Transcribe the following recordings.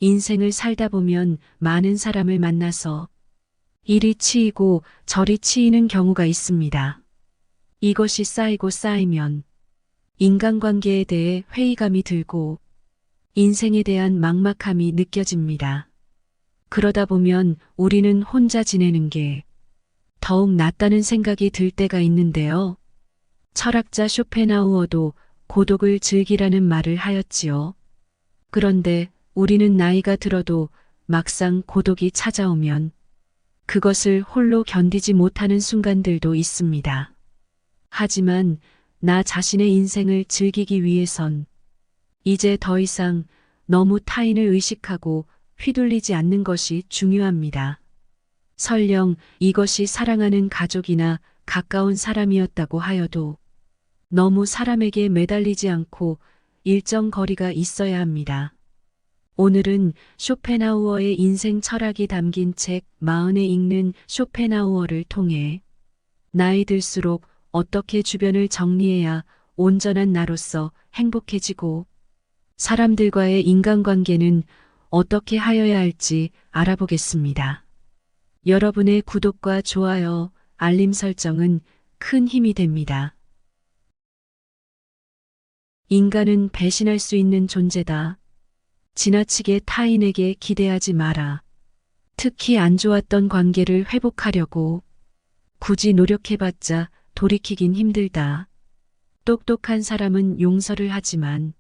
인생을 살다 보면 많은 사람을 만나서 이리 치이고 저리 치이는 경우가 있습니다. 이것이 쌓이고 쌓이면 인간관계에 대해 회의감이 들고 인생에 대한 막막함이 느껴집니다. 그러다 보면 우리는 혼자 지내는 게 더욱 낫다는 생각이 들 때가 있는데요. 철학자 쇼펜하우어도 고독을 즐기라는 말을 하였지요. 그런데 우리는 나이가 들어도 막상 고독이 찾아오면 그것을 홀로 견디지 못하는 순간들도 있습니다. 하지만 나 자신의 인생을 즐기기 위해선 이제 더 이상 너무 타인을 의식하고 휘둘리지 않는 것이 중요합니다. 설령 이것이 사랑하는 가족이나 가까운 사람이었다고 하여도 너무 사람에게 매달리지 않고 일정 거리가 있어야 합니다. 오늘은 쇼펜하우어의 인생 철학이 담긴 책 40에 읽는 쇼펜하우어를 통해 나이 들수록 어떻게 주변을 정리해야 온전한 나로서 행복해지고 사람들과의 인간관계는 어떻게 하여야 할지 알아보겠습니다. 여러분의 구독과 좋아요, 알림 설정은 큰 힘이 됩니다. 인간은 배신할 수 있는 존재다. 지나치게 타인에게 기대하지 마라. 특히 안 좋았던 관계를 회복하려고 굳이 노력해봤자 돌이키긴 힘들다. 똑똑한 사람은 용서를 하지만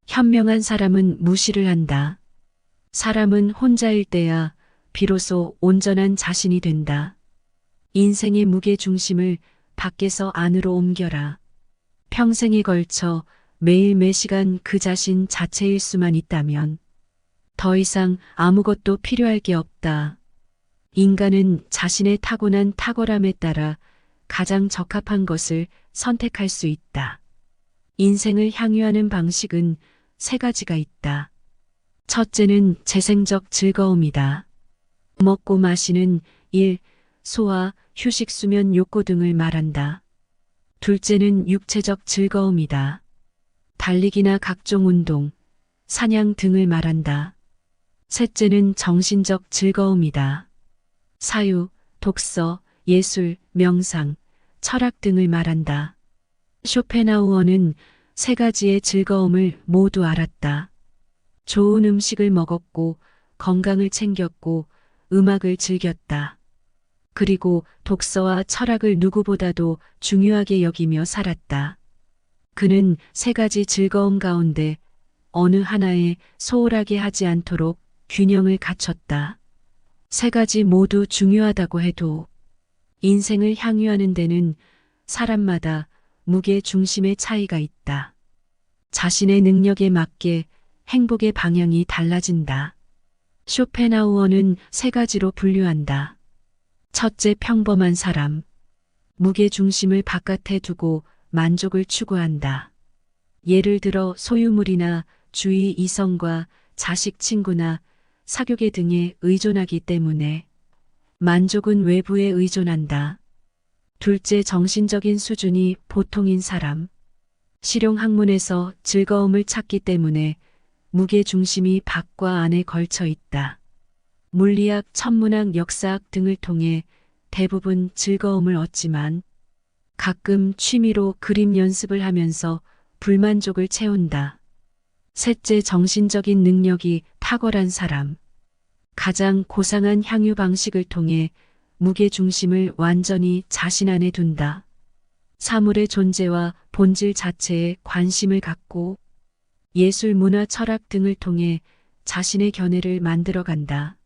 현명한 사람은 무시를 한다. 사람은 혼자일 때야 비로소 온전한 자신이 된다. 인생의 무게 중심을 밖에서 안으로 옮겨라. 평생에 걸쳐 매일 매시간 그 자신 자체일 수만 있다면 더 이상 아무것도 필요할 게 없다. 인간은 자신의 타고난 탁월함에 따라 가장 적합한 것을 선택할 수 있다. 인생을 향유하는 방식은 3가지가 있다. 첫째는 재생적 즐거움이다. 먹고 마시는 일, 소화, 휴식, 수면, 욕구 등을 말한다. 둘째는 육체적 즐거움이다. 달리기나 각종 운동, 사냥 등을 말한다. 셋째는 정신적 즐거움이다. 사유, 독서, 예술, 명상, 철학 등을 말한다. 쇼펜하우어는 3가지의 즐거움을 모두 알았다. 좋은 음식을 먹었고, 건강을 챙겼고, 음악을 즐겼다. 그리고 독서와 철학을 누구보다도 중요하게 여기며 살았다. 그는 3가지 즐거움 가운데 어느 하나에 소홀하게 하지 않도록 균형을 갖췄다. 3가지 모두 중요하다고 해도 인생을 향유하는 데는 사람마다 무게 중심의 차이가 있다. 자신의 능력에 맞게 행복의 방향이 달라진다. 쇼펜하우어는 3가지로 분류한다. 첫째, 평범한 사람. 무게 중심을 바깥에 두고 만족을 추구한다. 예를 들어 소유물이나 주위 이성과 자식, 친구나 사교계 등에 의존하기 때문에 만족은 외부에 의존한다. 둘째, 정신적인 수준이 보통인 사람. 실용학문에서 즐거움을 찾기 때문에 무게 중심이 밖과 안에 걸쳐 있다. 물리학, 천문학, 역사학 등을 통해 대부분 즐거움을 얻지만 가끔 취미로 그림 연습을 하면서 불만족을 채운다. 셋째, 정신적인 능력이 탁월한 사람. 가장 고상한 향유 방식을 통해 무게 중심을 완전히 자신 안에 둔다. 사물의 존재와 본질 자체에 관심을 갖고 예술, 문화, 철학 등을 통해 자신의 견해를 만들어간다.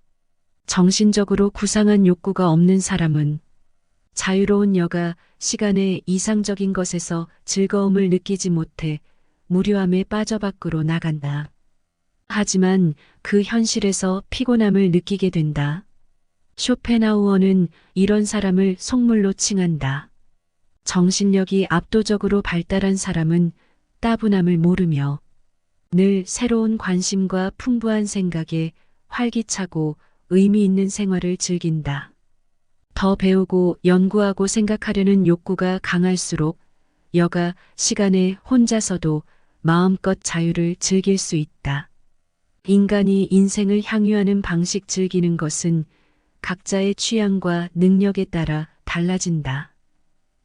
정신적으로 구상한 욕구가 없는 사람은 자유로운 여가, 시간의 이상적인 것에서 즐거움을 느끼지 못해 무료함에 빠져 밖으로 나간다. 하지만 그 현실에서 피곤함을 느끼게 된다. 쇼펜하우어는 이런 사람을 속물로 칭한다. 정신력이 압도적으로 발달한 사람은 따분함을 모르며 늘 새로운 관심과 풍부한 생각에 활기차고 의미 있는 생활을 즐긴다. 더 배우고 연구하고 생각하려는 욕구가 강할수록 여가 시간에 혼자서도 마음껏 자유를 즐길 수 있다. 인간이 인생을 향유하는 방식 즐기는 것은 각자의 취향과 능력에 따라 달라진다.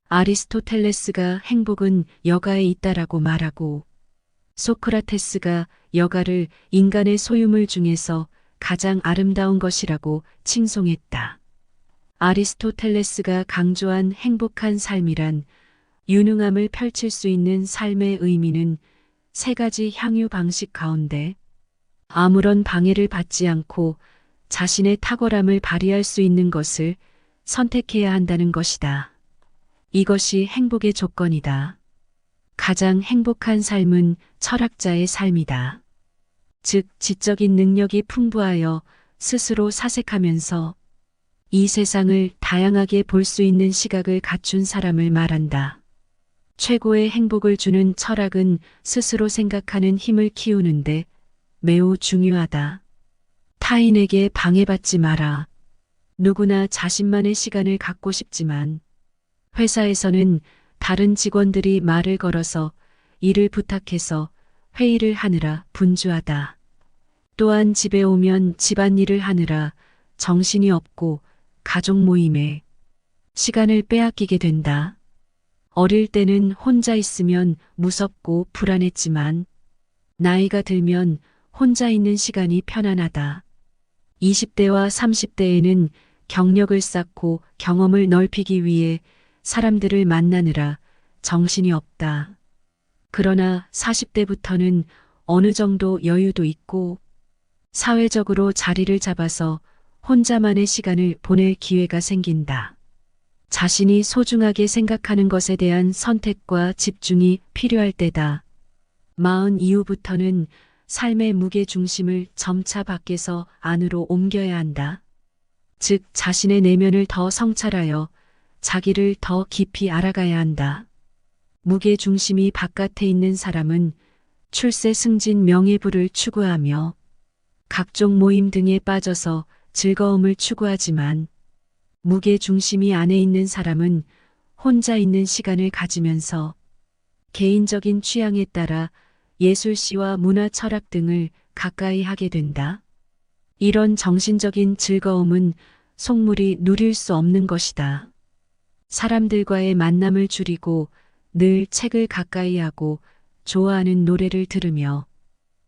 아리스토텔레스가 행복은 여가에 있다라고 말하고 소크라테스가 여가를 인간의 소유물 중에서 가장 아름다운 것이라고 칭송했다. 아리스토텔레스가 강조한 행복한 삶이란 유능함을 펼칠 수 있는 삶의 의미는 세 가지 향유 방식 가운데 아무런 방해를 받지 않고 자신의 탁월함을 발휘할 수 있는 것을 선택해야 한다는 것이다. 이것이 행복의 조건이다. 가장 행복한 삶은 철학자의 삶이다. 즉, 지적인 능력이 풍부하여 스스로 사색하면서 이 세상을 다양하게 볼 수 있는 시각을 갖춘 사람을 말한다. 최고의 행복을 주는 철학은 스스로 생각하는 힘을 키우는데 매우 중요하다. 타인에게 방해받지 마라. 누구나 자신만의 시간을 갖고 싶지만 회사에서는 다른 직원들이 말을 걸어서 일을 부탁해서 회의를 하느라 분주하다. 또한 집에 오면 집안일을 하느라 정신이 없고 가족 모임에 시간을 빼앗기게 된다. 어릴 때는 혼자 있으면 무섭고 불안했지만 나이가 들면 혼자 있는 시간이 편안하다. 20대와 30대에는 경력을 쌓고 경험을 넓히기 위해 사람들을 만나느라 정신이 없다. 그러나 40대부터는 어느 정도 여유도 있고 사회적으로 자리를 잡아서 혼자만의 시간을 보낼 기회가 생긴다. 자신이 소중하게 생각하는 것에 대한 선택과 집중이 필요할 때다. 40 이후부터는 삶의 무게 중심을 점차 밖에서 안으로 옮겨야 한다. 즉, 자신의 내면을 더 성찰하여 자기를 더 깊이 알아가야 한다. 무게 중심이 바깥에 있는 사람은 출세 승진 명예부를 추구하며 각종 모임 등에 빠져서 즐거움을 추구하지만 무게 중심이 안에 있는 사람은 혼자 있는 시간을 가지면서 개인적인 취향에 따라 예술시와 문화 철학 등을 가까이 하게 된다. 이런 정신적인 즐거움은 속물이 누릴 수 없는 것이다. 사람들과의 만남을 줄이고 늘 책을 가까이 하고 좋아하는 노래를 들으며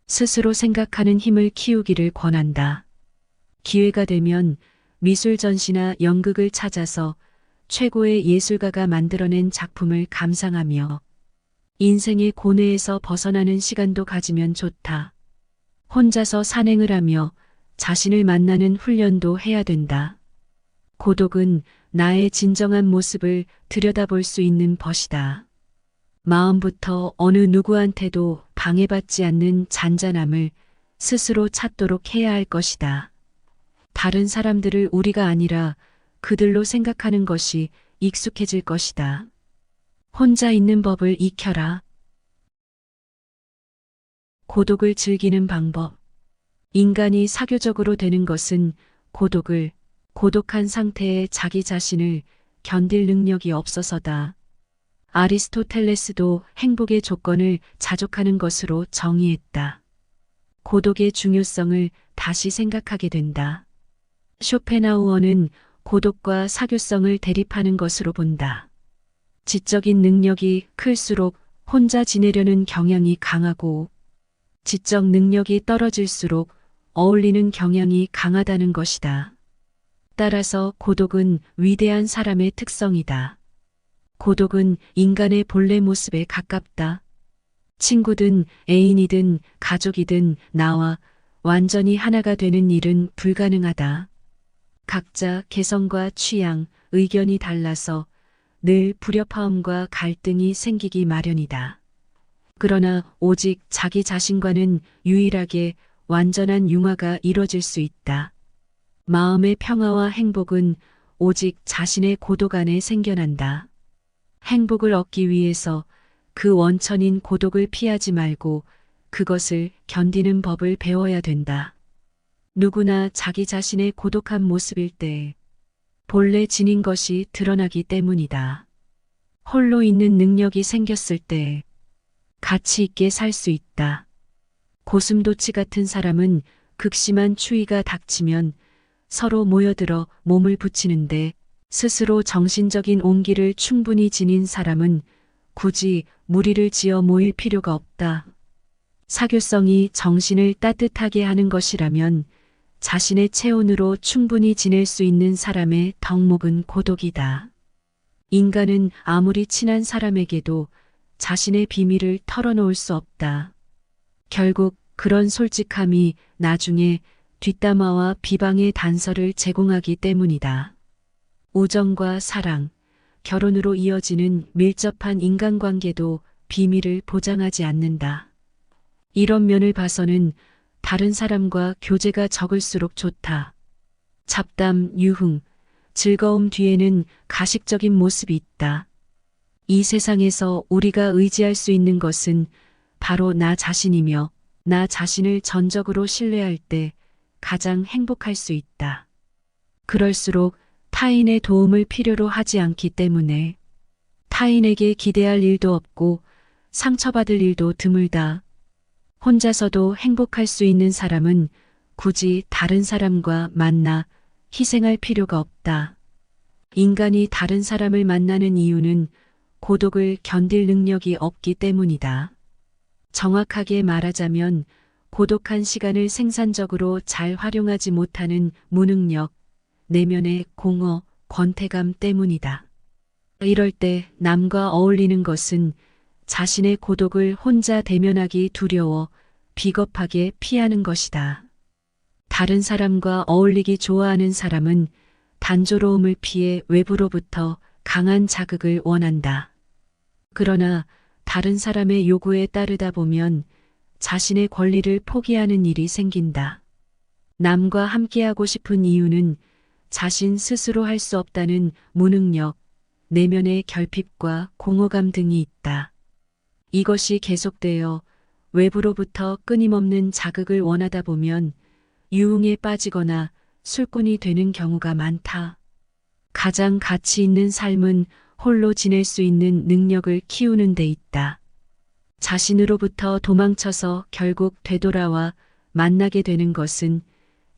스스로 생각하는 힘을 키우기를 권한다. 기회가 되면 미술 전시나 연극을 찾아서 최고의 예술가가 만들어낸 작품을 감상하며 인생의 고뇌에서 벗어나는 시간도 가지면 좋다. 혼자서 산행을 하며 자신을 만나는 훈련도 해야 된다. 고독은 나의 진정한 모습을 들여다볼 수 있는 벗이다. 마음부터 어느 누구한테도 방해받지 않는 잔잔함을 스스로 찾도록 해야 할 것이다. 다른 사람들을 우리가 아니라 그들로 생각하는 것이 익숙해질 것이다. 혼자 있는 법을 익혀라. 고독을 즐기는 방법. 인간이 사교적으로 되는 것은 고독한 상태에 자기 자신을 견딜 능력이 없어서다. 아리스토텔레스도 행복의 조건을 자족하는 것으로 정의했다. 고독의 중요성을 다시 생각하게 된다. 쇼펜하우어는 고독과 사교성을 대립하는 것으로 본다. 지적인 능력이 클수록 혼자 지내려는 경향이 강하고 지적 능력이 떨어질수록 어울리는 경향이 강하다는 것이다. 따라서 고독은 위대한 사람의 특성이다. 고독은 인간의 본래 모습에 가깝다. 친구든 애인이든 가족이든 나와 완전히 하나가 되는 일은 불가능하다. 각자 개성과 취향, 의견이 달라서 늘 불협화음과 갈등이 생기기 마련이다. 그러나 오직 자기 자신과는 유일하게 완전한 융화가 이뤄질 수 있다. 마음의 평화와 행복은 오직 자신의 고독 안에 생겨난다. 행복을 얻기 위해서 그 원천인 고독을 피하지 말고 그것을 견디는 법을 배워야 된다. 누구나 자기 자신의 고독한 모습일 때 본래 지닌 것이 드러나기 때문이다. 홀로 있는 능력이 생겼을 때 가치 있게 살 수 있다. 고슴도치 같은 사람은 극심한 추위가 닥치면 서로 모여들어 몸을 붙이는데 스스로 정신적인 온기를 충분히 지닌 사람은 굳이 무리를 지어 모일 필요가 없다. 사교성이 정신을 따뜻하게 하는 것이라면 자신의 체온으로 충분히 지낼 수 있는 사람의 덕목은 고독이다. 인간은 아무리 친한 사람에게도 자신의 비밀을 털어놓을 수 없다. 결국 그런 솔직함이 나중에 뒷담화와 비방의 단서를 제공하기 때문이다. 우정과 사랑, 결혼으로 이어지는 밀접한 인간관계도 비밀을 보장하지 않는다. 이런 면을 봐서는 다른 사람과 교제가 적을수록 좋다. 잡담, 유흥, 즐거움 뒤에는 가식적인 모습이 있다. 이 세상에서 우리가 의지할 수 있는 것은 바로 나 자신이며 나 자신을 전적으로 신뢰할 때 가장 행복할 수 있다. 그럴수록 타인의 도움을 필요로 하지 않기 때문에 타인에게 기대할 일도 없고 상처받을 일도 드물다. 혼자서도 행복할 수 있는 사람은 굳이 다른 사람과 만나 희생할 필요가 없다. 인간이 다른 사람을 만나는 이유는 고독을 견딜 능력이 없기 때문이다. 정확하게 말하자면 고독한 시간을 생산적으로 잘 활용하지 못하는 무능력, 내면의 공허, 권태감 때문이다. 이럴 때 남과 어울리는 것은 자신의 고독을 혼자 대면하기 두려워 비겁하게 피하는 것이다. 다른 사람과 어울리기 좋아하는 사람은 단조로움을 피해 외부로부터 강한 자극을 원한다. 그러나 다른 사람의 요구에 따르다 보면 자신의 권리를 포기하는 일이 생긴다. 남과 함께하고 싶은 이유는 자신 스스로 할 수 없다는 무능력, 내면의 결핍과 공허감 등이 있다. 이것이 계속되어 외부로부터 끊임없는 자극을 원하다 보면 유흥에 빠지거나 술꾼이 되는 경우가 많다. 가장 가치 있는 삶은 홀로 지낼 수 있는 능력을 키우는 데 있다. 자신으로부터 도망쳐서 결국 되돌아와 만나게 되는 것은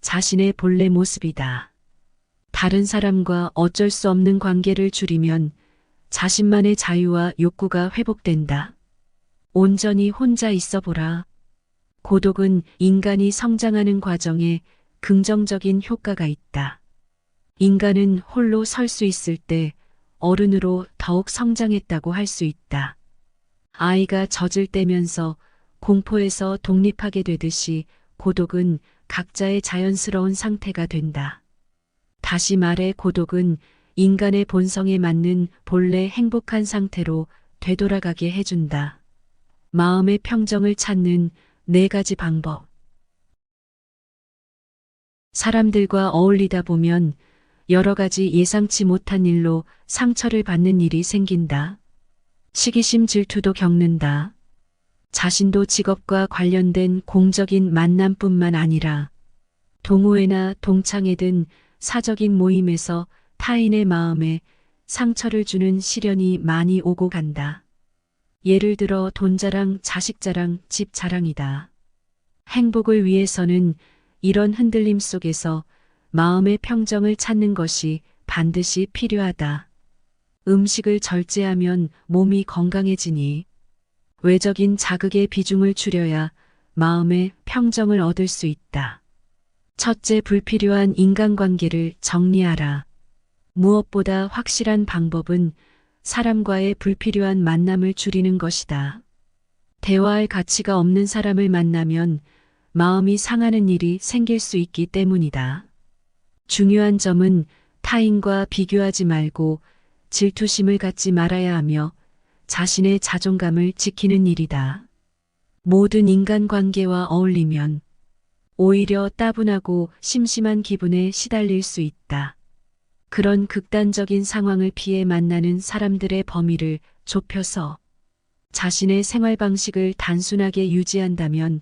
자신의 본래 모습이다. 다른 사람과 어쩔 수 없는 관계를 줄이면 자신만의 자유와 욕구가 회복된다. 온전히 혼자 있어 보라. 고독은 인간이 성장하는 과정에 긍정적인 효과가 있다. 인간은 홀로 설 수 있을 때 어른으로 더욱 성장했다고 할 수 있다. 아이가 젖을 떼면서 공포에서 독립하게 되듯이 고독은 각자의 자연스러운 상태가 된다. 다시 말해 고독은 인간의 본성에 맞는 본래 행복한 상태로 되돌아가게 해준다. 마음의 평정을 찾는 4가지 방법. 사람들과 어울리다 보면 여러 가지 예상치 못한 일로 상처를 받는 일이 생긴다. 시기심 질투도 겪는다. 자신도 직업과 관련된 공적인 만남뿐만 아니라 동호회나 동창회 등 사적인 모임에서 타인의 마음에 상처를 주는 시련이 많이 오고 간다. 예를 들어 돈 자랑, 자식 자랑, 집 자랑이다. 행복을 위해서는 이런 흔들림 속에서 마음의 평정을 찾는 것이 반드시 필요하다. 음식을 절제하면 몸이 건강해지니 외적인 자극의 비중을 줄여야 마음의 평정을 얻을 수 있다. 첫째, 불필요한 인간관계를 정리하라. 무엇보다 확실한 방법은 사람과의 불필요한 만남을 줄이는 것이다. 대화할 가치가 없는 사람을 만나면 마음이 상하는 일이 생길 수 있기 때문이다. 중요한 점은 타인과 비교하지 말고 질투심을 갖지 말아야 하며 자신의 자존감을 지키는 일이다. 모든 인간관계와 어울리면 오히려 따분하고 심심한 기분에 시달릴 수 있다. 그런 극단적인 상황을 피해 만나는 사람들의 범위를 좁혀서 자신의 생활 방식을 단순하게 유지한다면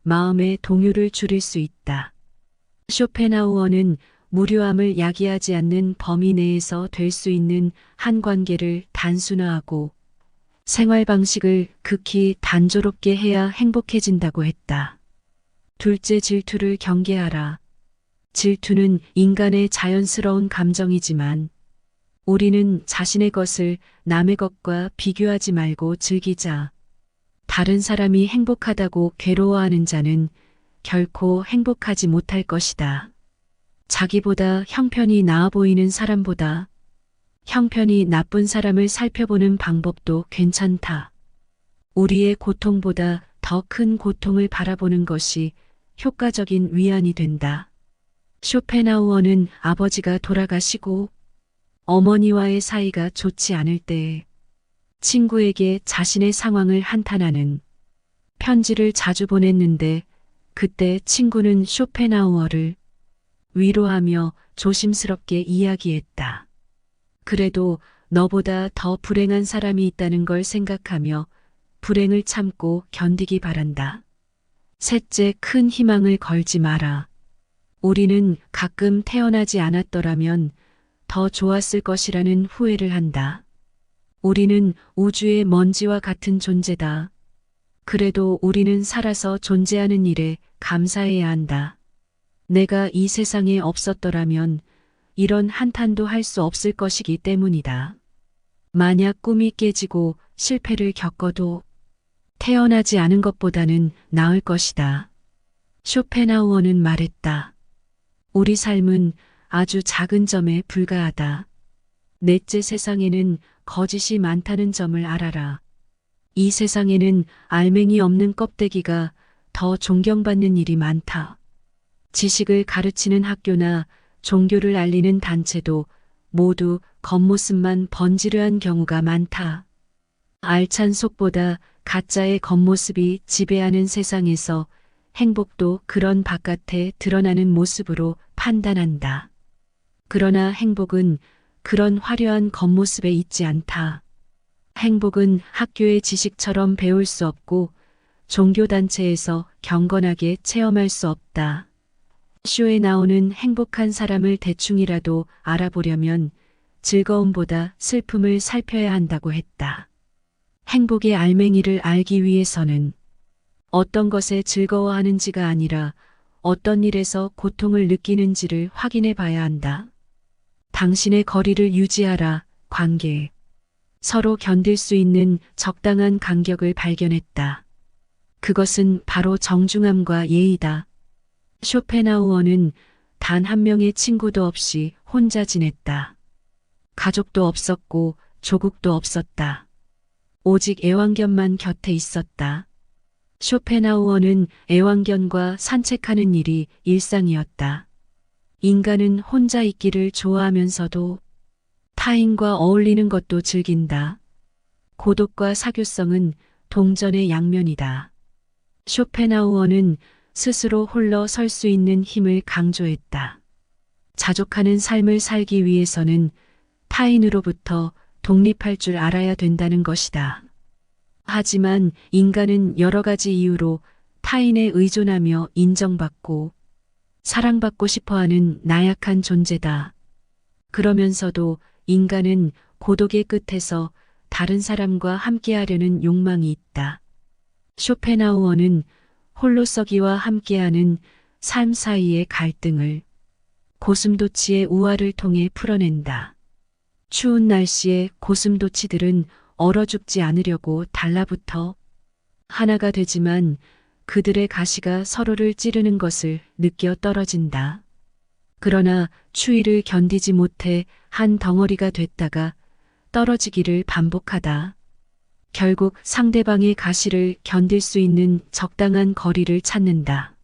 마음의 동요를 줄일 수 있다. 쇼펜하우어는 무료함을 야기하지 않는 범위 내에서 될 수 있는 한 관계를 단순화하고 생활 방식을 극히 단조롭게 해야 행복해진다고 했다. 둘째, 질투를 경계하라. 질투는 인간의 자연스러운 감정이지만 우리는 자신의 것을 남의 것과 비교하지 말고 즐기자. 다른 사람이 행복하다고 괴로워하는 자는 결코 행복하지 못할 것이다. 자기보다 형편이 나아 보이는 사람보다 형편이 나쁜 사람을 살펴보는 방법도 괜찮다. 우리의 고통보다 더 큰 고통을 바라보는 것이 효과적인 위안이 된다. 쇼펜하우어는 아버지가 돌아가시고 어머니와의 사이가 좋지 않을 때에 친구에게 자신의 상황을 한탄하는 편지를 자주 보냈는데 그때 친구는 쇼펜하우어를 위로하며 조심스럽게 이야기했다. 그래도 너보다 더 불행한 사람이 있다는 걸 생각하며 불행을 참고 견디기 바란다. 셋째, 큰 희망을 걸지 마라. 우리는 가끔 태어나지 않았더라면 더 좋았을 것이라는 후회를 한다. 우리는 우주의 먼지와 같은 존재다. 그래도 우리는 살아서 존재하는 일에 감사해야 한다. 내가 이 세상에 없었더라면 이런 한탄도 할 수 없을 것이기 때문이다. 만약 꿈이 깨지고 실패를 겪어도 태어나지 않은 것보다는 나을 것이다. 쇼펜하우어는 말했다. 우리 삶은 아주 작은 점에 불과하다. 넷째, 세상에는 거짓이 많다는 점을 알아라. 이 세상에는 알맹이 없는 껍데기가 더 존경받는 일이 많다. 지식을 가르치는 학교나 종교를 알리는 단체도 모두 겉모습만 번지르한 경우가 많다. 알찬 속보다 가짜의 겉모습이 지배하는 세상에서 행복도 그런 바깥에 드러나는 모습으로 판단한다. 그러나 행복은 그런 화려한 겉모습에 있지 않다. 행복은 학교의 지식처럼 배울 수 없고 종교단체에서 경건하게 체험할 수 없다. 쇼에 나오는 행복한 사람을 대충이라도 알아보려면 즐거움보다 슬픔을 살펴야 한다고 했다. 행복의 알맹이를 알기 위해서는 어떤 것에 즐거워하는지가 아니라 어떤 일에서 고통을 느끼는지를 확인해 봐야 한다. 당신의 거리를 유지하라. 관계. 서로 견딜 수 있는 적당한 간격을 발견했다. 그것은 바로 정중함과 예의다. 쇼펜하우어는 단 한 명의 친구도 없이 혼자 지냈다. 가족도 없었고 조국도 없었다. 오직 애완견만 곁에 있었다. 쇼펜하우어는 애완견과 산책하는 일이 일상이었다. 인간은 혼자 있기를 좋아하면서도 타인과 어울리는 것도 즐긴다. 고독과 사교성은 동전의 양면이다. 쇼펜하우어는 스스로 홀로 설 수 있는 힘을 강조했다. 자족하는 삶을 살기 위해서는 타인으로부터 독립할 줄 알아야 된다는 것이다. 하지만 인간은 여러 가지 이유로 타인에 의존하며 인정받고 사랑받고 싶어하는 나약한 존재다. 그러면서도 인간은 고독의 끝에서 다른 사람과 함께하려는 욕망이 있다. 쇼펜하우어는 홀로서기와 함께하는 삶 사이의 갈등을 고슴도치의 우화를 통해 풀어낸다. 추운 날씨에 고슴도치들은 얼어 죽지 않으려고 달라붙어 하나가 되지만 그들의 가시가 서로를 찌르는 것을 느껴 떨어진다. 그러나 추위를 견디지 못해 한 덩어리가 됐다가 떨어지기를 반복하다. 결국 상대방의 가시를 견딜 수 있는 적당한 거리를 찾는다.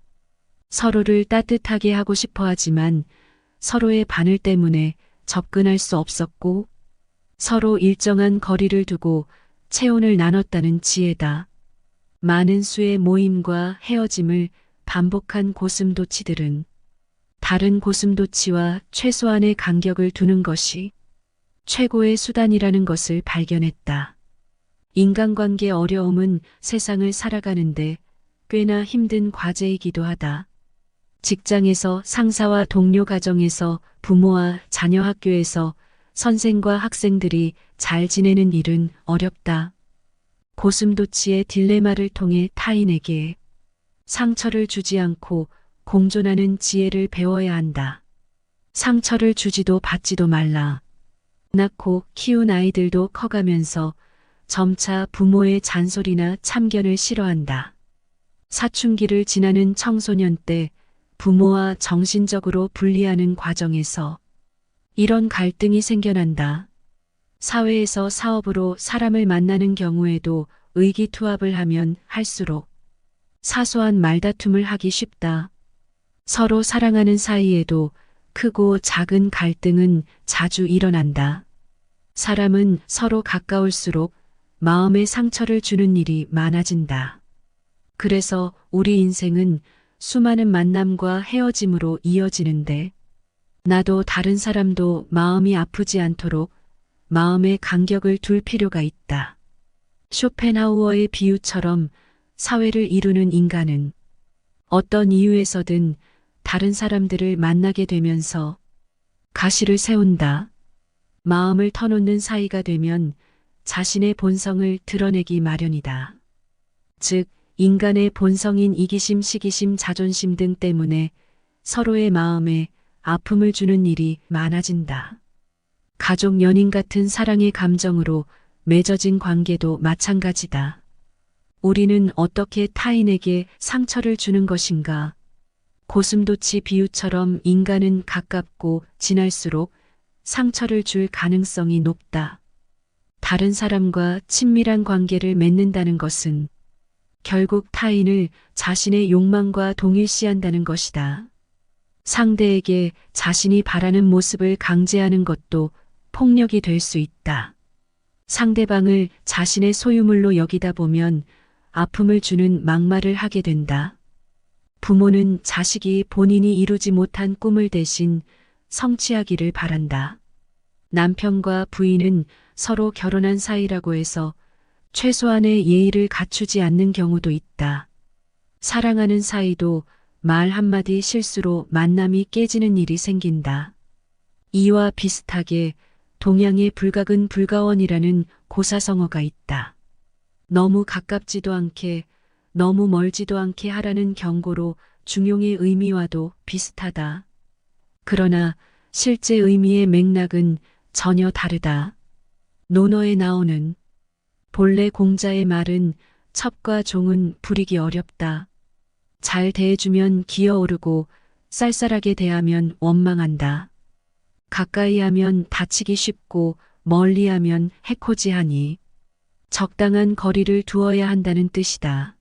서로를 따뜻하게 하고 싶어 하지만 서로의 바늘 때문에 접근할 수 없었고 서로 일정한 거리를 두고 체온을 나눴다는 지혜다. 많은 수의 모임과 헤어짐을 반복한 고슴도치들은 다른 고슴도치와 최소한의 간격을 두는 것이 최고의 수단이라는 것을 발견했다. 인간관계 어려움은 세상을 살아가는데 꽤나 힘든 과제이기도 하다. 직장에서 상사와 동료, 가정에서 부모와 자녀, 학교에서 선생과 학생들이 잘 지내는 일은 어렵다. 고슴도치의 딜레마를 통해 타인에게 상처를 주지 않고 공존하는 지혜를 배워야 한다. 상처를 주지도 받지도 말라. 낳고 키운 아이들도 커가면서 점차 부모의 잔소리나 참견을 싫어한다. 사춘기를 지나는 청소년 때 부모와 정신적으로 분리하는 과정에서 이런 갈등이 생겨난다. 사회에서 사업으로 사람을 만나는 경우에도 의기투합을 하면 할수록 사소한 말다툼을 하기 쉽다. 서로 사랑하는 사이에도 크고 작은 갈등은 자주 일어난다. 사람은 서로 가까울수록 마음에 상처를 주는 일이 많아진다. 그래서 우리 인생은 수많은 만남과 헤어짐으로 이어지는데, 나도 다른 사람도 마음이 아프지 않도록 마음의 간격을 둘 필요가 있다. 쇼펜하우어의 비유처럼 사회를 이루는 인간은 어떤 이유에서든 다른 사람들을 만나게 되면서 가시를 세운다. 마음을 터놓는 사이가 되면 자신의 본성을 드러내기 마련이다. 즉, 인간의 본성인 이기심, 시기심, 자존심 등 때문에 서로의 마음에 아픔을 주는 일이 많아진다. 가족, 연인 같은 사랑의 감정으로 맺어진 관계도 마찬가지다. 우리는 어떻게 타인에게 상처를 주는 것인가? 고슴도치 비유처럼 인간은 가깝고 지날수록 상처를 줄 가능성이 높다. 다른 사람과 친밀한 관계를 맺는다는 것은 결국 타인을 자신의 욕망과 동일시한다는 것이다. 상대에게 자신이 바라는 모습을 강제하는 것도 폭력이 될 수 있다. 상대방을 자신의 소유물로 여기다 보면 아픔을 주는 막말을 하게 된다. 부모는 자식이 본인이 이루지 못한 꿈을 대신 성취하기를 바란다. 남편과 부인은 서로 결혼한 사이라고 해서 최소한의 예의를 갖추지 않는 경우도 있다. 사랑하는 사이도 말 한마디 실수로 만남이 깨지는 일이 생긴다. 이와 비슷하게 동양의 불가근 불가원이라는 고사성어가 있다. 너무 가깝지도 않게 너무 멀지도 않게 하라는 경고로 중용의 의미와도 비슷하다. 그러나 실제 의미의 맥락은 전혀 다르다. 논어에 나오는 본래 공자의 말은 첩과 종은 부리기 어렵다. 잘 대해주면 기어오르고 쌀쌀하게 대하면 원망한다. 가까이 하면 다치기 쉽고 멀리 하면 해코지하니 적당한 거리를 두어야 한다는 뜻이다.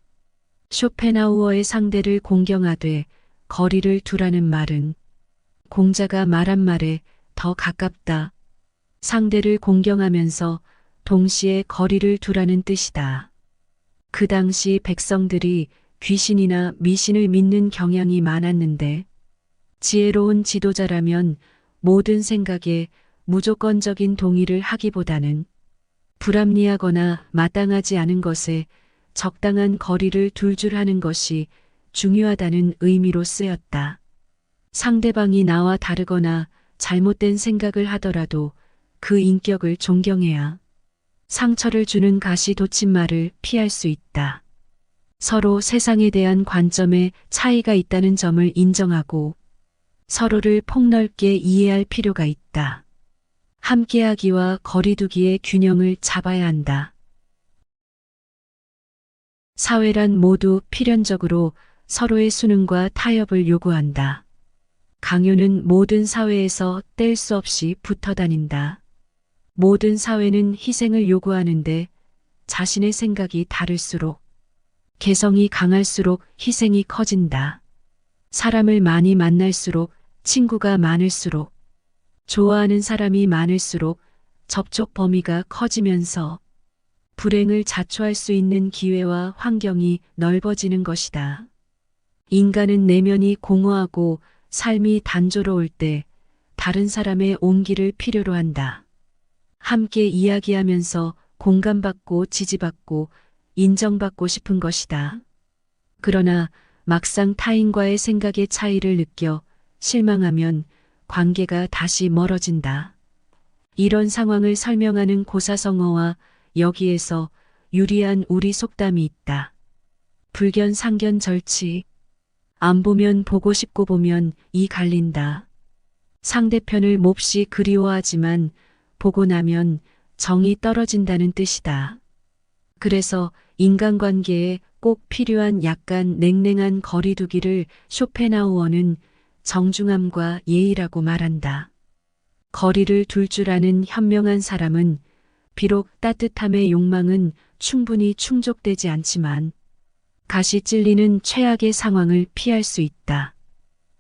쇼펜하우어의 상대를 공경하되 거리를 두라는 말은 공자가 말한 말에 더 가깝다. 상대를 공경하면서 동시에 거리를 두라는 뜻이다. 그 당시 백성들이 귀신이나 미신을 믿는 경향이 많았는데 지혜로운 지도자라면 모든 생각에 무조건적인 동의를 하기보다는 불합리하거나 마땅하지 않은 것에 적당한 거리를 둘 줄 하는 것이 중요하다는 의미로 쓰였다. 상대방이 나와 다르거나 잘못된 생각을 하더라도 그 인격을 존경해야 상처를 주는 가시돋침말을 피할 수 있다. 서로 세상에 대한 관점에 차이가 있다는 점을 인정하고 서로를 폭넓게 이해할 필요가 있다. 함께하기와 거리두기의 균형을 잡아야 한다. 사회란 모두 필연적으로 서로의 수능과 타협을 요구한다. 강요는 모든 사회에서 뗄 수 없이 붙어 다닌다. 모든 사회는 희생을 요구하는데 자신의 생각이 다를수록, 개성이 강할수록 희생이 커진다. 사람을 많이 만날수록, 친구가 많을수록, 좋아하는 사람이 많을수록 접촉 범위가 커지면서 불행을 자초할 수 있는 기회와 환경이 넓어지는 것이다. 인간은 내면이 공허하고 삶이 단조로울 때 다른 사람의 온기를 필요로 한다. 함께 이야기하면서 공감받고 지지받고 인정받고 싶은 것이다. 그러나 막상 타인과의 생각의 차이를 느껴 실망하면 관계가 다시 멀어진다. 이런 상황을 설명하는 고사성어와 여기에서 유리한 우리 속담이 있다. 불견 상견 절치. 안 보면 보고 싶고 보면 이 갈린다. 상대편을 몹시 그리워하지만 보고 나면 정이 떨어진다는 뜻이다. 그래서 인간관계에 꼭 필요한 약간 냉랭한 거리두기를 쇼펜하우어는 정중함과 예의라고 말한다. 거리를 둘 줄 아는 현명한 사람은 비록 따뜻함의 욕망은 충분히 충족되지 않지만 가시 찔리는 최악의 상황을 피할 수 있다.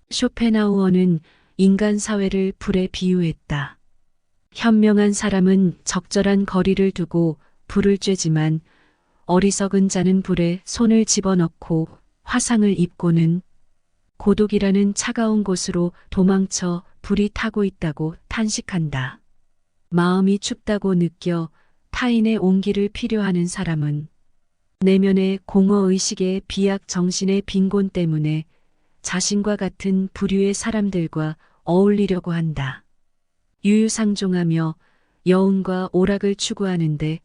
쇼펜하우어는 인간 사회를 불에 비유했다. 현명한 사람은 적절한 거리를 두고 불을 쬐지만 어리석은 자는 불에 손을 집어넣고 화상을 입고는 고독이라는 차가운 곳으로 도망쳐 불이 타고 있다고 탄식한다. 마음이 춥다고 느껴 타인의 온기를 필요하는 사람은 내면의 공허의식의 비약 정신의 빈곤 때문에 자신과 같은 부류의 사람들과 어울리려고 한다. 유유상종하며 여운과 오락을 추구하는데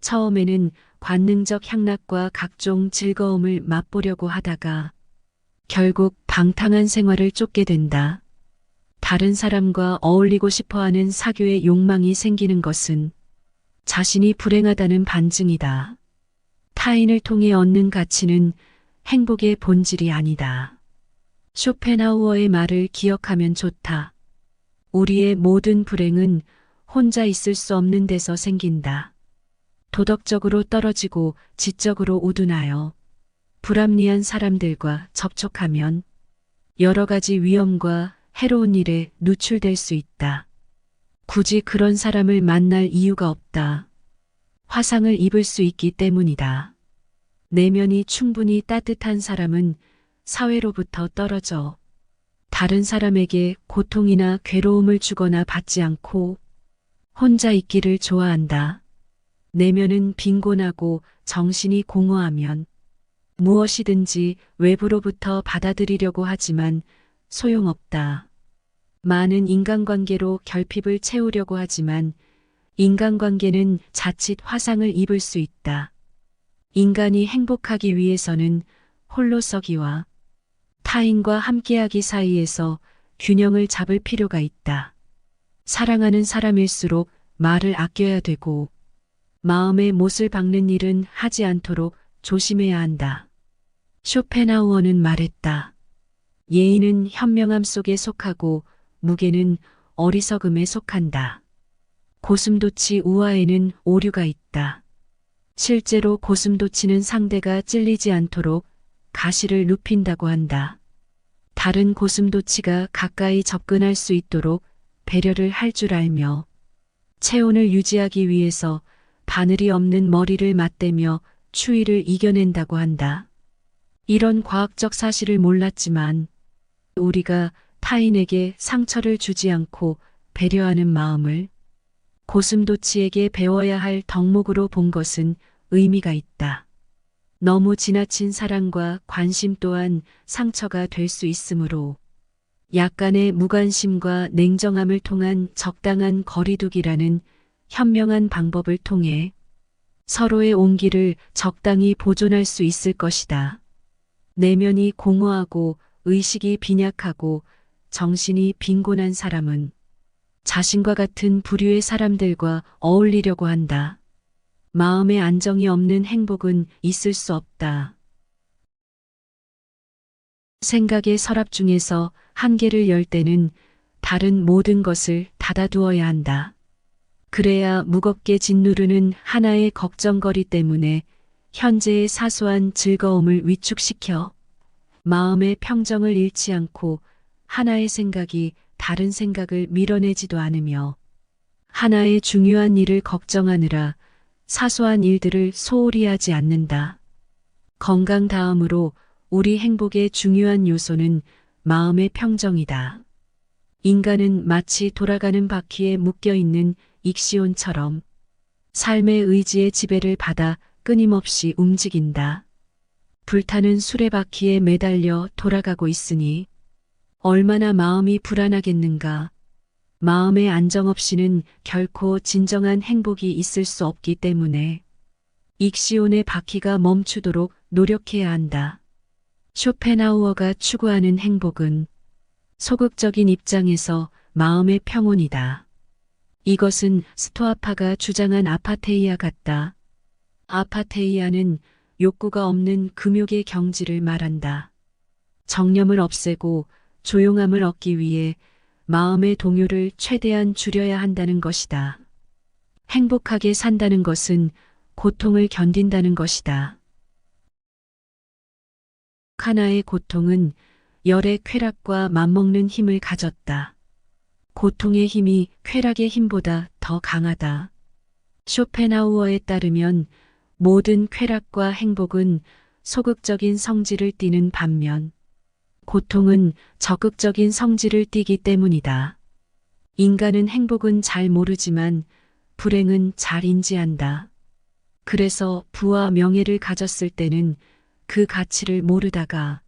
처음에는 관능적 향락과 각종 즐거움을 맛보려고 하다가 결국 방탕한 생활을 쫓게 된다. 다른 사람과 어울리고 싶어하는 사교의 욕망이 생기는 것은 자신이 불행하다는 반증이다. 타인을 통해 얻는 가치는 행복의 본질이 아니다. 쇼펜하우어의 말을 기억하면 좋다. 우리의 모든 불행은 혼자 있을 수 없는 데서 생긴다. 도덕적으로 떨어지고 지적으로 우둔하여 불합리한 사람들과 접촉하면 여러 가지 위험과 해로운 일에 노출될 수 있다. 굳이 그런 사람을 만날 이유가 없다. 화상을 입을 수 있기 때문이다. 내면이 충분히 따뜻한 사람은 사회로부터 떨어져 다른 사람에게 고통이나 괴로움을 주거나 받지 않고 혼자 있기를 좋아한다. 내면은 빈곤하고 정신이 공허하면 무엇이든지 외부로부터 받아들이려고 하지만 소용없다. 많은 인간관계로 결핍을 채우려고 하지만 인간관계는 자칫 화상을 입을 수 있다. 인간이 행복하기 위해서는 홀로서기와 타인과 함께하기 사이에서 균형을 잡을 필요가 있다. 사랑하는 사람일수록 말을 아껴야 되고 마음에 못을 박는 일은 하지 않도록 조심해야 한다. 쇼펜하우어는 말했다. 예의는 현명함 속에 속하고 무게는 어리석음에 속한다. 고슴도치 우화에는 오류가 있다. 실제로 고슴도치는 상대가 찔리지 않도록 가시를 눕힌다고 한다. 다른 고슴도치가 가까이 접근할 수 있도록 배려를 할 줄 알며 체온을 유지하기 위해서 바늘이 없는 머리를 맞대며 추위를 이겨낸다고 한다. 이런 과학적 사실을 몰랐지만 우리가 타인에게 상처를 주지 않고 배려하는 마음을 고슴도치에게 배워야 할 덕목으로 본 것은 의미가 있다. 너무 지나친 사랑과 관심 또한 상처가 될 수 있으므로 약간의 무관심과 냉정함을 통한 적당한 거리두기라는 현명한 방법을 통해 서로의 온기를 적당히 보존할 수 있을 것이다. 내면이 공허하고 의식이 빈약하고 정신이 빈곤한 사람은 자신과 같은 부류의 사람들과 어울리려고 한다. 마음의 안정이 없는 행복은 있을 수 없다. 생각의 서랍 중에서 한 개를 열 때는 다른 모든 것을 닫아두어야 한다. 그래야 무겁게 짓누르는 하나의 걱정거리 때문에 현재의 사소한 즐거움을 위축시켜 마음의 평정을 잃지 않고 하나의 생각이 다른 생각을 밀어내지도 않으며 하나의 중요한 일을 걱정하느라 사소한 일들을 소홀히 하지 않는다. 건강 다음으로 우리 행복의 중요한 요소는 마음의 평정이다. 인간은 마치 돌아가는 바퀴에 묶여있는 익시온처럼 삶의 의지의 지배를 받아 끊임없이 움직인다. 불타는 수레바퀴에 매달려 돌아가고 있으니 얼마나 마음이 불안하겠는가. 마음의 안정 없이는 결코 진정한 행복이 있을 수 없기 때문에 익시온의 바퀴가 멈추도록 노력해야 한다. 쇼펜하우어가 추구하는 행복은 소극적인 입장에서 마음의 평온이다. 이것은 스토아파가 주장한 아파테이아 같다. 아파테이아는 욕구가 없는 금욕의 경지를 말한다. 정념을 없애고 조용함을 얻기 위해 마음의 동요를 최대한 줄여야 한다는 것이다. 행복하게 산다는 것은 고통을 견딘다는 것이다. 카나의 고통은 열의 쾌락과 맞먹는 힘을 가졌다. 고통의 힘이 쾌락의 힘보다 더 강하다. 쇼펜하우어에 따르면 모든 쾌락과 행복은 소극적인 성질을 띠는 반면 고통은 적극적인 성질을 띠기 때문이다. 인간은 행복은 잘 모르지만 불행은 잘 인지한다. 그래서 부와 명예를 가졌을 때는 그 가치를 모르다가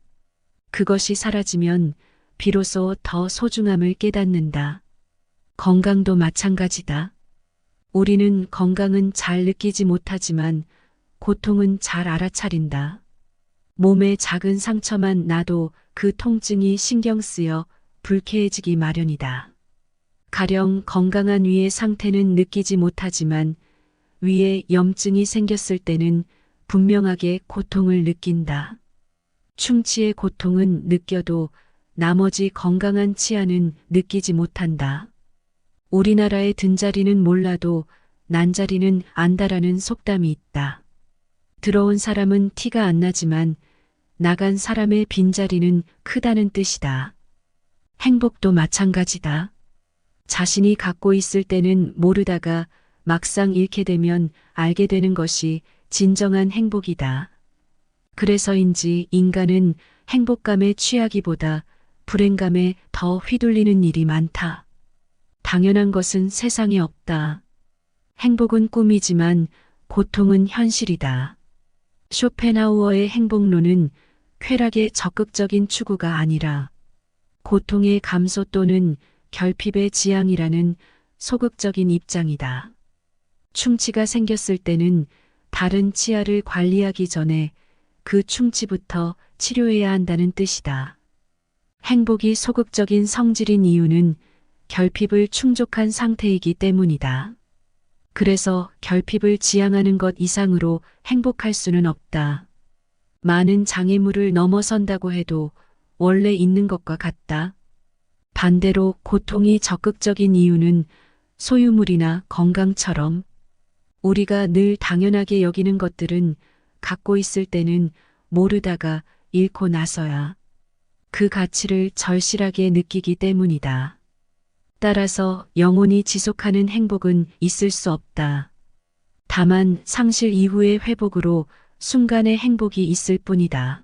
그것이 사라지면 비로소 더 소중함을 깨닫는다. 건강도 마찬가지다. 우리는 건강은 잘 느끼지 못하지만 고통은 잘 알아차린다. 몸에 작은 상처만 나도 그 통증이 신경 쓰여 불쾌해지기 마련이다. 가령 건강한 위의 상태는 느끼지 못하지만 위에 염증이 생겼을 때는 분명하게 고통을 느낀다. 충치의 고통은 느껴도 나머지 건강한 치아는 느끼지 못한다. 우리나라의 든자리는 몰라도 난자리는 안다라는 속담이 있다. 들어온 사람은 티가 안 나지만 나간 사람의 빈자리는 크다는 뜻이다. 행복도 마찬가지다. 자신이 갖고 있을 때는 모르다가 막상 잃게 되면 알게 되는 것이 진정한 행복이다. 그래서인지 인간은 행복감에 취하기보다 불행감에 더 휘둘리는 일이 많다. 당연한 것은 세상에 없다. 행복은 꿈이지만 고통은 현실이다. 쇼펜하우어의 행복론은 쾌락의 적극적인 추구가 아니라 고통의 감소 또는 결핍의 지향이라는 소극적인 입장이다. 충치가 생겼을 때는 다른 치아를 관리하기 전에 그 충치부터 치료해야 한다는 뜻이다. 행복이 소극적인 성질인 이유는 결핍을 충족한 상태이기 때문이다. 그래서 결핍을 지향하는 것 이상으로 행복할 수는 없다. 많은 장애물을 넘어선다고 해도 원래 있는 것과 같다. 반대로 고통이 적극적인 이유는 소유물이나 건강처럼 우리가 늘 당연하게 여기는 것들은 갖고 있을 때는 모르다가 잃고 나서야 그 가치를 절실하게 느끼기 때문이다. 따라서 영원히 지속하는 행복은 있을 수 없다. 다만 상실 이후의 회복으로 순간의 행복이 있을 뿐이다.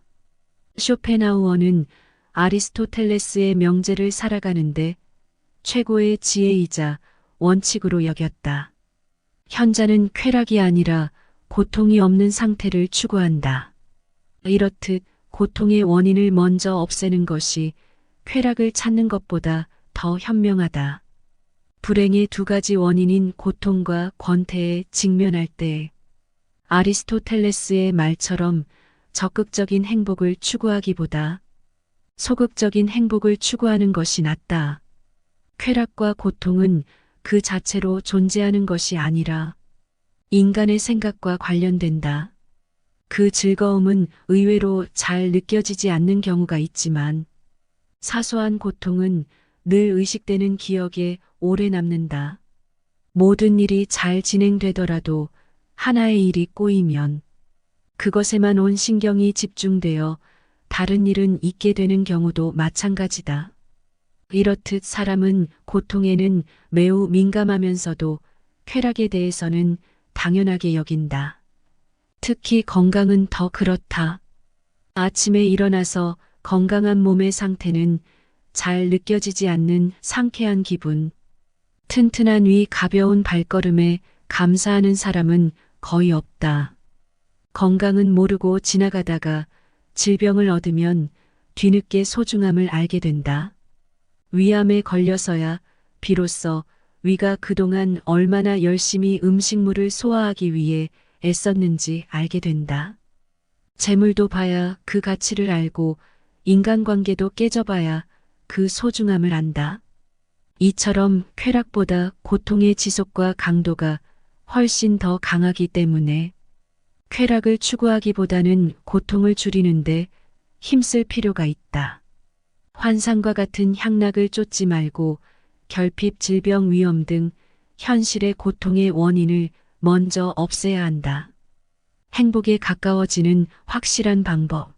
쇼펜하우어는 아리스토텔레스의 명제를 살아가는데 최고의 지혜이자 원칙으로 여겼다. 현자는 쾌락이 아니라 고통이 없는 상태를 추구한다. 이렇듯 고통의 원인을 먼저 없애는 것이 쾌락을 찾는 것보다 더 현명하다. 불행의 두 가지 원인인 고통과 권태에 직면할 때 아리스토텔레스의 말처럼 적극적인 행복을 추구하기보다 소극적인 행복을 추구하는 것이 낫다. 쾌락과 고통은 그 자체로 존재하는 것이 아니라 인간의 생각과 관련된다. 그 즐거움은 의외로 잘 느껴지지 않는 경우가 있지만 사소한 고통은 늘 의식되는 기억에 오래 남는다. 모든 일이 잘 진행되더라도 하나의 일이 꼬이면 그것에만 온 신경이 집중되어 다른 일은 잊게 되는 경우도 마찬가지다. 이렇듯 사람은 고통에는 매우 민감하면서도 쾌락에 대해서는 당연하게 여긴다. 특히 건강은 더 그렇다. 아침에 일어나서 건강한 몸의 상태는 잘 느껴지지 않는 상쾌한 기분, 튼튼한 위 가벼운 발걸음에 감사하는 사람은 거의 없다. 건강은 모르고 지나가다가 질병을 얻으면 뒤늦게 소중함을 알게 된다. 위암에 걸려서야 비로소 위가 그동안 얼마나 열심히 음식물을 소화하기 위해 애썼는지 알게 된다. 재물도 봐야 그 가치를 알고 인간관계도 깨져봐야 그 소중함을 안다. 이처럼 쾌락보다 고통의 지속과 강도가 훨씬 더 강하기 때문에 쾌락을 추구하기보다는 고통을 줄이는데 힘쓸 필요가 있다. 환상과 같은 향락을 쫓지 말고 결핍, 질병, 위험 등 현실의 고통의 원인을 먼저 없애야 한다. 행복에 가까워지는 확실한 방법.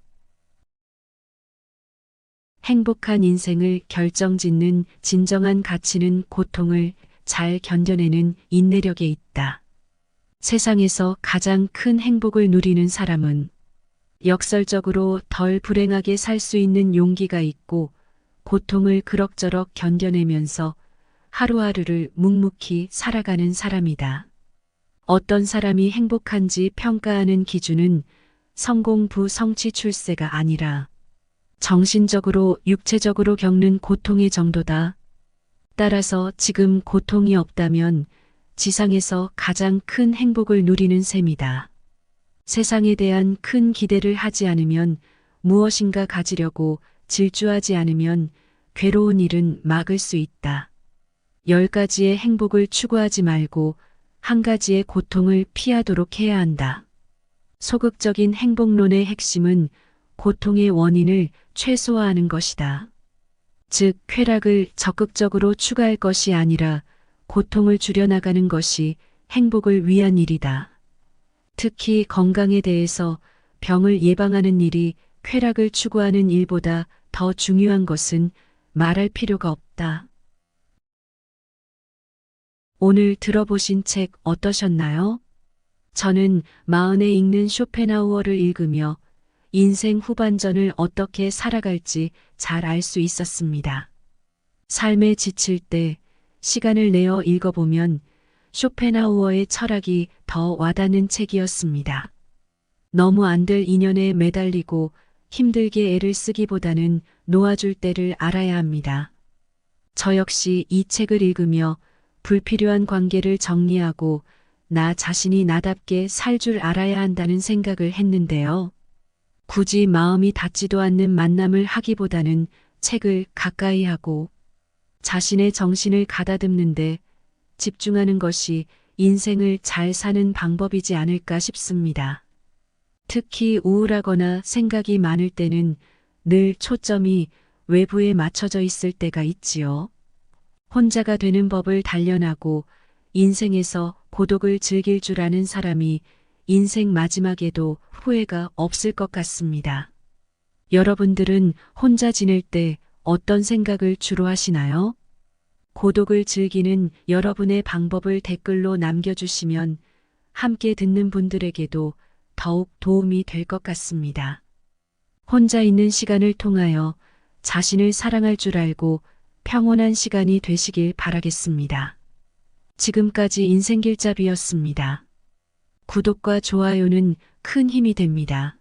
행복한 인생을 결정짓는 진정한 가치는 고통을 잘 견뎌내는 인내력에 있다. 세상에서 가장 큰 행복을 누리는 사람은 역설적으로 덜 불행하게 살 수 있는 용기가 있고 고통을 그럭저럭 견뎌내면서 하루하루를 묵묵히 살아가는 사람이다. 어떤 사람이 행복한지 평가하는 기준은 성공, 부, 성취, 출세가 아니라 정신적으로, 육체적으로 겪는 고통의 정도다. 따라서 지금 고통이 없다면 지상에서 가장 큰 행복을 누리는 셈이다. 세상에 대한 큰 기대를 하지 않으면 무엇인가 가지려고 질주하지 않으면 괴로운 일은 막을 수 있다. 10가지의 행복을 추구하지 말고 한 가지의 고통을 피하도록 해야 한다. 소극적인 행복론의 핵심은 고통의 원인을 최소화하는 것이다. 즉, 쾌락을 적극적으로 추구할 것이 아니라 고통을 줄여나가는 것이 행복을 위한 일이다. 특히 건강에 대해서 병을 예방하는 일이 쾌락을 추구하는 일보다 더 중요한 것은 말할 필요가 없다. 오늘 들어보신 책 어떠셨나요? 저는 마흔에 읽는 쇼펜하우어를 읽으며 인생 후반전을 어떻게 살아갈지 잘 알 수 있었습니다. 삶에 지칠 때 시간을 내어 읽어보면 쇼펜하우어의 철학이 더 와닿는 책이었습니다. 너무 안 될 인연에 매달리고 힘들게 애를 쓰기보다는 놓아줄 때를 알아야 합니다. 저 역시 이 책을 읽으며 불필요한 관계를 정리하고 나 자신이 나답게 살 줄 알아야 한다는 생각을 했는데요. 굳이 마음이 닿지도 않는 만남을 하기보다는 책을 가까이 하고 자신의 정신을 가다듬는데 집중하는 것이 인생을 잘 사는 방법이지 않을까 싶습니다. 특히 우울하거나 생각이 많을 때는 늘 초점이 외부에 맞춰져 있을 때가 있지요. 혼자가 되는 법을 단련하고 인생에서 고독을 즐길 줄 아는 사람이 인생 마지막에도 후회가 없을 것 같습니다. 여러분들은 혼자 지낼 때 어떤 생각을 주로 하시나요? 고독을 즐기는 여러분의 방법을 댓글로 남겨주시면 함께 듣는 분들에게도 더욱 도움이 될 것 같습니다. 혼자 있는 시간을 통하여 자신을 사랑할 줄 알고 평온한 시간이 되시길 바라겠습니다. 지금까지 인생길잡이였습니다. 구독과 좋아요는 큰 힘이 됩니다.